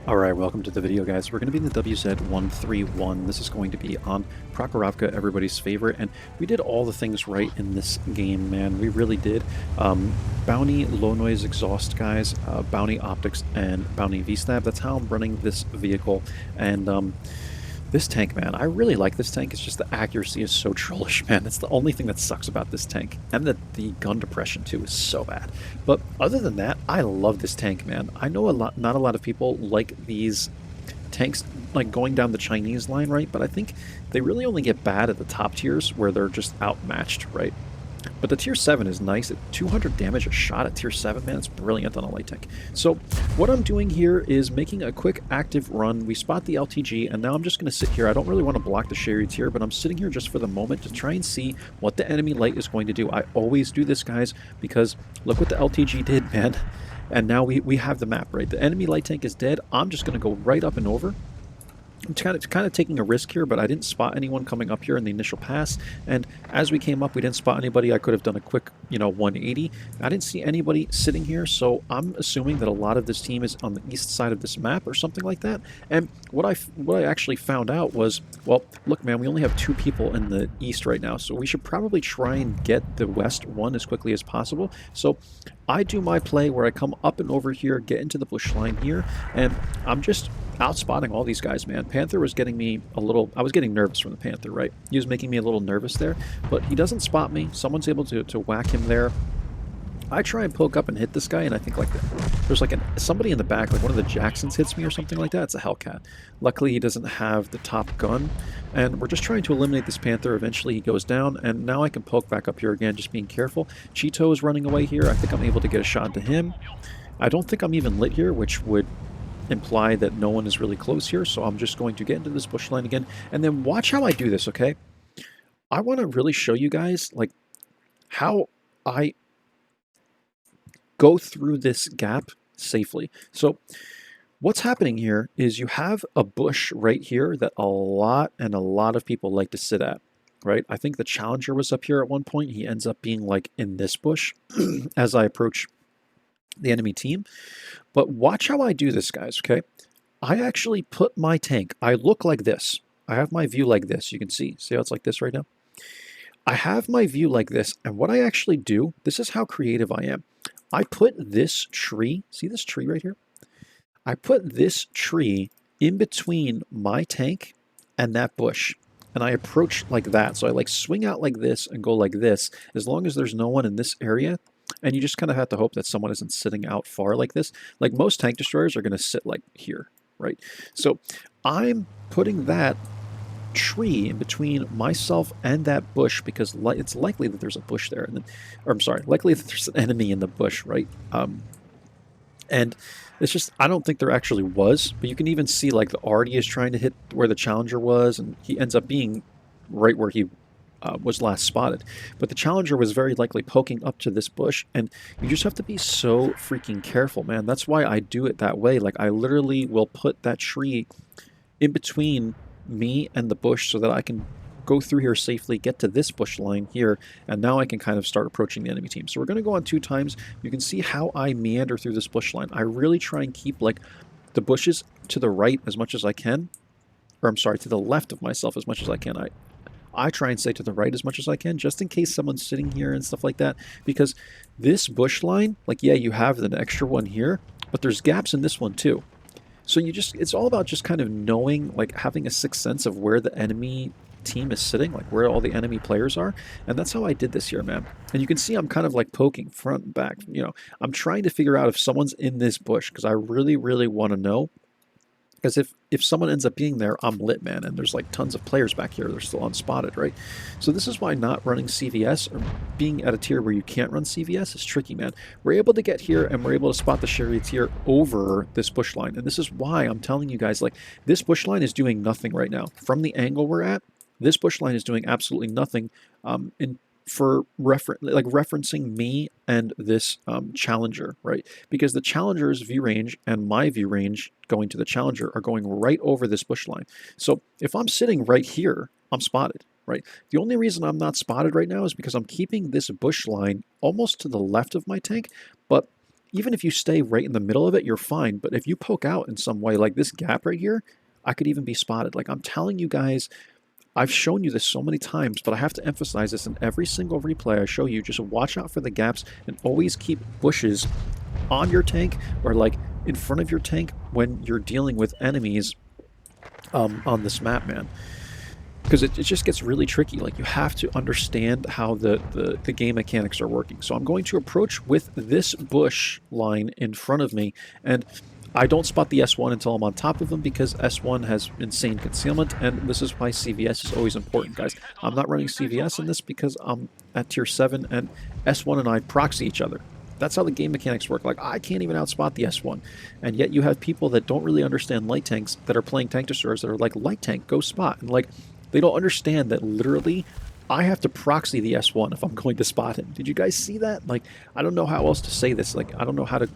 Alright, welcome to the video, guys. We're going to be in the WZ-131. This is going to be on Prok, everybody's favorite, and we did all the things right in this game, man. We really did. Bounty, low noise exhaust, guys, bounty optics, and bounty V-stab. That's how I'm running this vehicle, and this tank, man, I really like this tank. It's just the accuracy is so trollish, man. That's the only thing that sucks about this tank. And the gun depression, too, is so bad. But other than that, I love this tank, man. I know not a lot of people like these tanks, like going down the Chinese line, right? But I think they really only get bad at the top tiers where they're just outmatched, right? But the tier 7 is nice. At 200 damage a shot at tier 7, man, it's brilliant on a light tank. So what I'm doing here is making a quick active run. We spot the LTG, and now I'm just going to sit here. I don't really want to block the charioteer, but I'm sitting here just for the moment to try and see what the enemy light is going to do. I always do this, guys, because look what the LTG did, man. And now we have the map, right? The enemy light tank is dead. I'm just going to go right up and over. I'm kind of taking a risk here, but I didn't spot anyone coming up here in the initial pass, and as we came up, we didn't spot anybody. I could have done a quick, 180. I didn't see anybody sitting here, so I'm assuming that a lot of this team is on the east side of this map or something like that. And what I actually found out was, well, look, man, we only have 2 people in the east right now, so we should probably try and get the west one as quickly as possible. So I do my play where I come up and over here, get into the bush line here, and I'm just outspotting all these guys, man. Panther was getting me a little... I was getting nervous from the Panther, right? He was making me a little nervous there, but he doesn't spot me. Someone's able to whack him there. I try and poke up and hit this guy, and I think, like, there's, like, somebody in the back, like one of the Jacksons hits me or something like that. It's a Hellcat. Luckily, he doesn't have the top gun, and we're just trying to eliminate this Panther. Eventually, he goes down, and now I can poke back up here again, just being careful. Cheeto is running away here. I think I'm able to get a shot into him. I don't think I'm even lit here, which would imply that no one is really close here, so I'm just going to get into this bush line again, and then watch how I do this, okay? I want to really show you guys, like, how I go through this gap safely. So what's happening here is you have a bush right here that a lot of people like to sit at, right? I think the Challenger was up here at one point. He ends up being, like, in this bush as I approach the enemy team. But watch how I do this, guys, okay? I actually put my tank, I look like this. I have my view like this. You can see how it's like this right now? I have my view like this, and what I actually do, this is how creative I am. I put this tree, see this tree right here? I put this tree in between my tank and that bush, and I approach like that. So I, like, swing out like this and go like this, as long as there's no one in this area. And you just kind of have to hope that someone isn't sitting out far like this. Like, most tank destroyers are going to sit like here, right? So I'm putting that tree in between myself and that bush because it's likely that there's a bush there, and then, or I'm sorry, likely that there's an enemy in the bush, right? And it's just, I don't think there actually was, but you can even see, like, the Artie is trying to hit where the Challenger was, and he ends up being right where he was last spotted. But the Challenger was very likely poking up to this bush, and you just have to be so freaking careful, man. That's why I do it that way. Like, I literally will put that tree in between me and the bush so that I can go through here safely, get to this bush line here, and now I can kind of start approaching the enemy team. So we're going to go on 2 times. You can see how I meander through this bush line. I really try and keep, like, the bushes to the right as much as I can, or I'm sorry, to the left of myself as much as I can. I try and stay to the right as much as I can, just in case someone's sitting here and stuff like that, because this bush line, like, yeah, you have an extra one here, but there's gaps in this one too. So it's all about just kind of knowing, like, having a sixth sense of where the enemy team is sitting, like where all the enemy players are, and that's how I did this here, man. And you can see I'm kind of, like, poking front and back, I'm trying to figure out if someone's in this bush, because I really, really want to know. Because if someone ends up being there, I'm lit, man, and there's, like, tons of players back here. They're still unspotted, right? So this is why not running CVS or being at a tier where you can't run CVS is tricky, man. We're able to get here, and we're able to spot the charioteer over this bush line. And this is why I'm telling you guys, like, this bush line is doing nothing right now. From the angle we're at, this bush line is doing absolutely nothing for referencing me and this Challenger, right? Because the Challenger's view range and my view range going to the Challenger are going right over this bush line. So if I'm sitting right here, I'm spotted, right? The only reason I'm not spotted right now is because I'm keeping this bush line almost to the left of my tank, but even if you stay right in the middle of it, you're fine. But if you poke out in some way, like this gap right here, I could even be spotted. Like I'm telling you guys, I've shown you this so many times, but I have to emphasize this in every single replay I show you. Just watch out for the gaps and always keep bushes on your tank or like in front of your tank when you're dealing with enemies on this map, man. Because it just gets really tricky. Like you have to understand how the game mechanics are working. So I'm going to approach with this bush line in front of me, and I don't spot the S1 until I'm on top of him because S1 has insane concealment, and this is why CVS is always important, guys. I'm not running CVS in this because I'm at tier 7, and S1 and I proxy each other. That's how the game mechanics work. Like, I can't even outspot the S1. And yet you have people that don't really understand light tanks that are playing tank destroyers that are like, light tank, go spot. And like, they don't understand that literally I have to proxy the S1 if I'm going to spot him. Did you guys see that? Like, I don't know how else to say this. Like, I don't know how to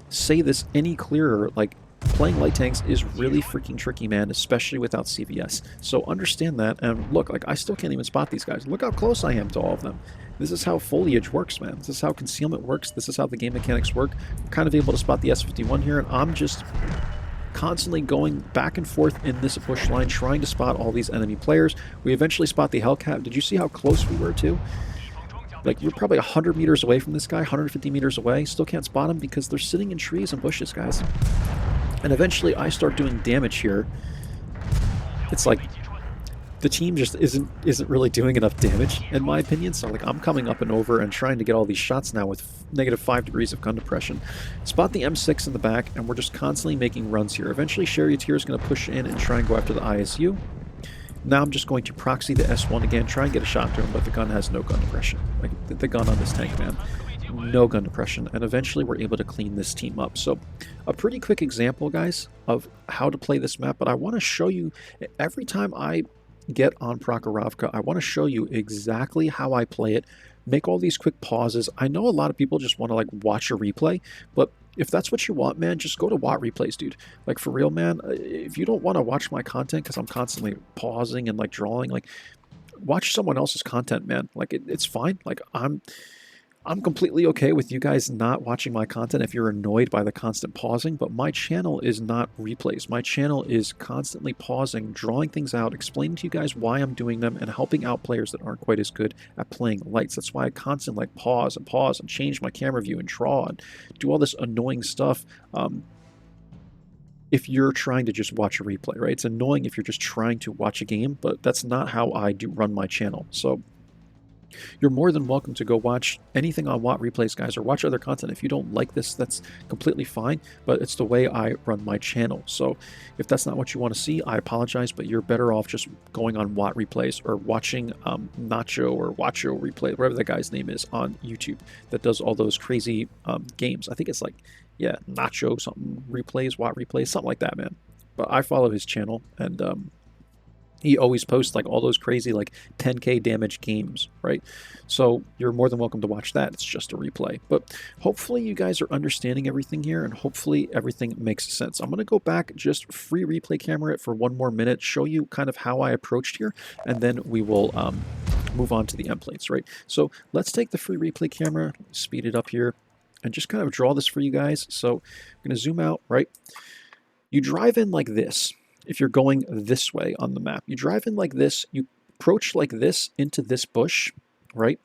say this any clearer. Like, playing light tanks is really freaking tricky, man, especially without CVS. So understand that, and look, like, I still can't even spot these guys. Look how close I am to all of them. This is how foliage works, man. This is how concealment works. This is how the game mechanics work. I'm kind of able to spot the S51 here, and I'm just constantly going back and forth in this bush line, trying to spot all these enemy players. We eventually spot the Hellcat. Did you see how close we were, too? Like, you're probably 100 meters away from this guy, 150 meters away. Still can't spot him because they're sitting in trees and bushes, guys. And eventually I start doing damage here. It's like the team just isn't really doing enough damage, in my opinion. So like I'm coming up and over and trying to get all these shots now with -5 degrees of gun depression. Spot the M6 in the back, and we're just constantly making runs here. Eventually Charioteer is going to push in and try and go after the ISU. Now I'm just going to proxy the S1 again, try and get a shot to him, but the gun has no gun depression. Like the gun on this tank, man, no gun depression. And eventually we're able to clean this team up. So a pretty quick example, guys, of how to play this map, but I want to show you every time I get on Prokhorovka, I want to show you exactly how I play it, make all these quick pauses. I know a lot of people just want to like watch a replay, but if that's what you want, man, just go to Watt Replays, dude. Like, for real, man, if you don't want to watch my content because I'm constantly pausing and like drawing, like, watch someone else's content, man. Like, it's fine. Like, I'm completely okay with you guys not watching my content if you're annoyed by the constant pausing, but my channel is not replays. My channel is constantly pausing, drawing things out, explaining to you guys why I'm doing them, and helping out players that aren't quite as good at playing lights. That's why I constantly like pause and change my camera view and draw and do all this annoying stuff. If you're trying to just watch a replay, right? It's annoying if you're just trying to watch a game, but that's not how I do run my channel. So you're more than welcome to go watch anything on Watt Replays, guys, or watch other content. If you don't like this, that's completely fine, but it's the way I run my channel. So if that's not what you want to see, I apologize, but you're better off just going on Watt Replays or watching Nacho or Watcho Replay, whatever the guy's name is, on YouTube that does all those crazy games. I think it's like, yeah, Nacho something replays, Watt Replays, something like that, man. But I follow his channel, and he always posts like all those crazy like 10k damage games, right? So you're more than welcome to watch that. It's just a replay. But hopefully you guys are understanding everything here, and hopefully everything makes sense. I'm going to go back, just free replay camera it for 1 more minute, show you kind of how I approached here, and then we will move on to the templates, right? So let's take the free replay camera, speed it up here, and just kind of draw this for you guys. So I'm going to zoom out, right? You drive in like this. If you're going this way on the map, you drive in like this, you approach like this into this bush, right?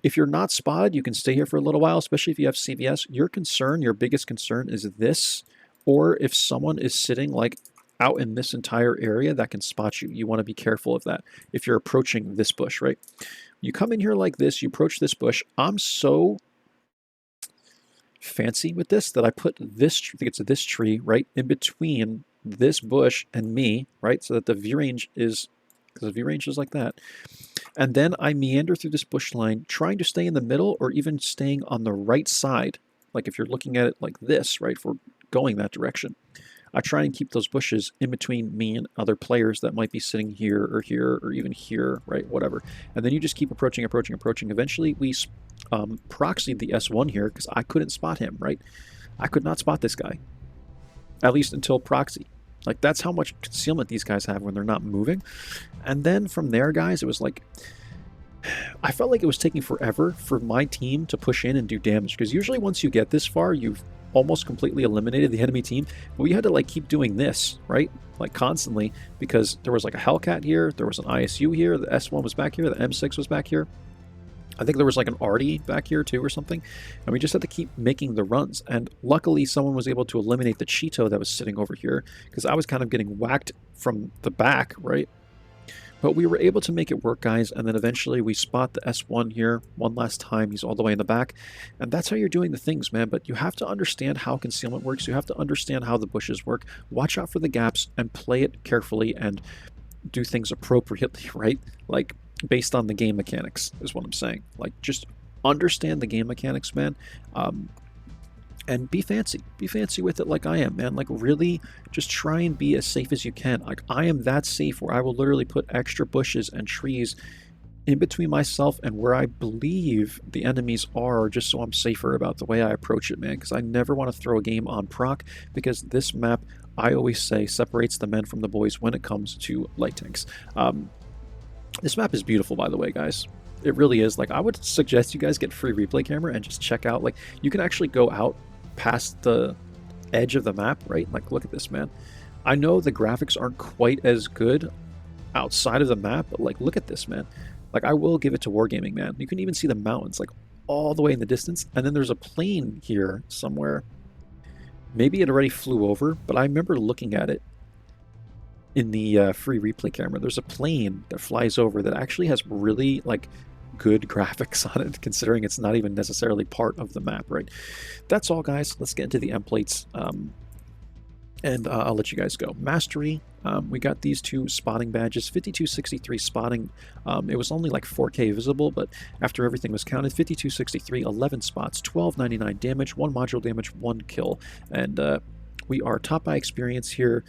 If you're not spotted, you can stay here for a little while, especially if you have CVS. Your biggest concern is this, or if someone is sitting like out in this entire area that can spot you. You want to be careful of that if you're approaching this bush, right? You come in here like this, you approach this bush. I'm so fancy with this that I put this, I think it's this tree right in between this bush and me, right? So that the view range is, because the view range is like that. And then I meander through this bush line, trying to stay in the middle or even staying on the right side. Like if you're looking at it like this, right? If we're going that direction, I try and keep those bushes in between me and other players that might be sitting here or even here, right? Whatever. And then you just keep approaching. Eventually we proxied the S1 here because I couldn't spot him, right? I could not spot this guy, at least until proxy. Like, that's how much concealment these guys have when they're not moving. And then from there, guys, it was like, I felt like it was taking forever for my team to push in and do damage, because usually once you get this far, you've almost completely eliminated the enemy team, but we had to like keep doing this, right? Like constantly, because there was like a Hellcat here, there was an ISU here, the S1 was back here, the M6 was back here. I think there was like an Artie back here too or something, and we just had to keep making the runs. And luckily someone was able to eliminate the Cheeto that was sitting over here, because I was kind of getting whacked from the back, right? But we were able to make it work, guys, and then eventually we spot the S1 here one last time. He's all the way in the back, and that's how you're doing the things, man. But you have to understand how concealment works. You have to understand how the bushes work. Watch out for the gaps and play it carefully and do things appropriately, right? Like, based on the game mechanics is what I'm saying. Like, just understand the game mechanics, man. And be fancy with it like I am, man. Like, really just try and be as safe as you can. Like, I am that safe where I will literally put extra bushes and trees in between myself and where I believe the enemies are, just so I'm safer about the way I approach it, man. Because I never want to throw a game on Prok, because this map, I always say, separates the men from the boys when it comes to light tanks. This map is beautiful, by the way, guys. It really is. Like, I would suggest you guys get free replay camera and just check out. Like, you can actually go out past the edge of the map, right? Like, look at this, man. I know the graphics aren't quite as good outside of the map, but like, look at this, man. Like, I will give it to Wargaming, man. You can even see the mountains like all the way in the distance, and then there's a plane here somewhere. Maybe it already flew over, but I remember looking at it in the free replay camera. There's a plane that flies over that actually has really like good graphics on it, considering it's not even necessarily part of the map, right? That's all, guys. Let's get into the templates, and I'll let you guys go. Mastery, we got these two spotting badges. 5263 spotting. It was only like 4K visible, but after everything was counted, 5263, 11 spots, 1299 damage, 1 module damage, 1 kill, and we are top by experience here.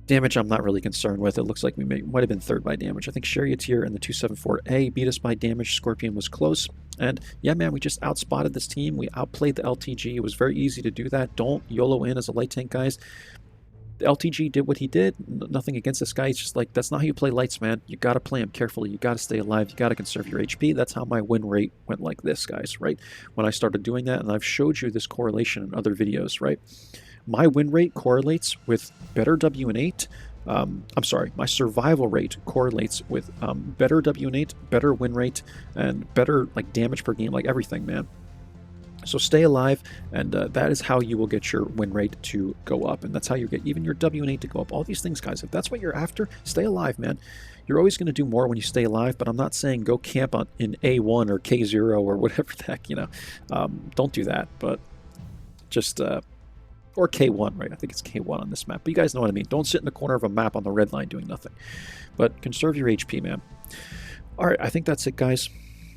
Damage I'm not really concerned with. It looks like we might have been third by damage. I think Charioteer and the 274A beat us by damage. Scorpion was close. And yeah, man, we just outspotted this team. We outplayed the LTG. It was very easy to do that. Don't YOLO in as a light tank, guys. The LTG did what he did. Nothing against this guy. It's just like, that's not how you play lights, man. You got to play him carefully. You got to stay alive. You got to conserve your HP. That's how my win rate went like this, guys, right? When I started doing that, and I've showed you this correlation in other videos, right? My win rate correlates with better W&8. I'm sorry, my survival rate correlates with better W&8, better win rate, and better like damage per game, like everything, man. So stay alive, and that is how you will get your win rate to go up, and that's how you get even your W&8 to go up. All these things, guys, if that's what you're after, stay alive, man. You're always going to do more when you stay alive, but I'm not saying go camp in A1 or K0 or whatever the heck, you know. Don't do that, but just... or K1, right? I think it's K1 on this map. But you guys know what I mean. Don't sit in the corner of a map on the red line doing nothing. But conserve your HP, man. Alright, I think that's it, guys.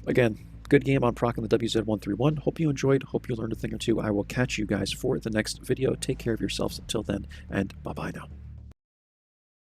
Again, good game on Prok and the WZ131. Hope you enjoyed. Hope you learned a thing or two. I will catch you guys for the next video. Take care of yourselves until then, and bye-bye now.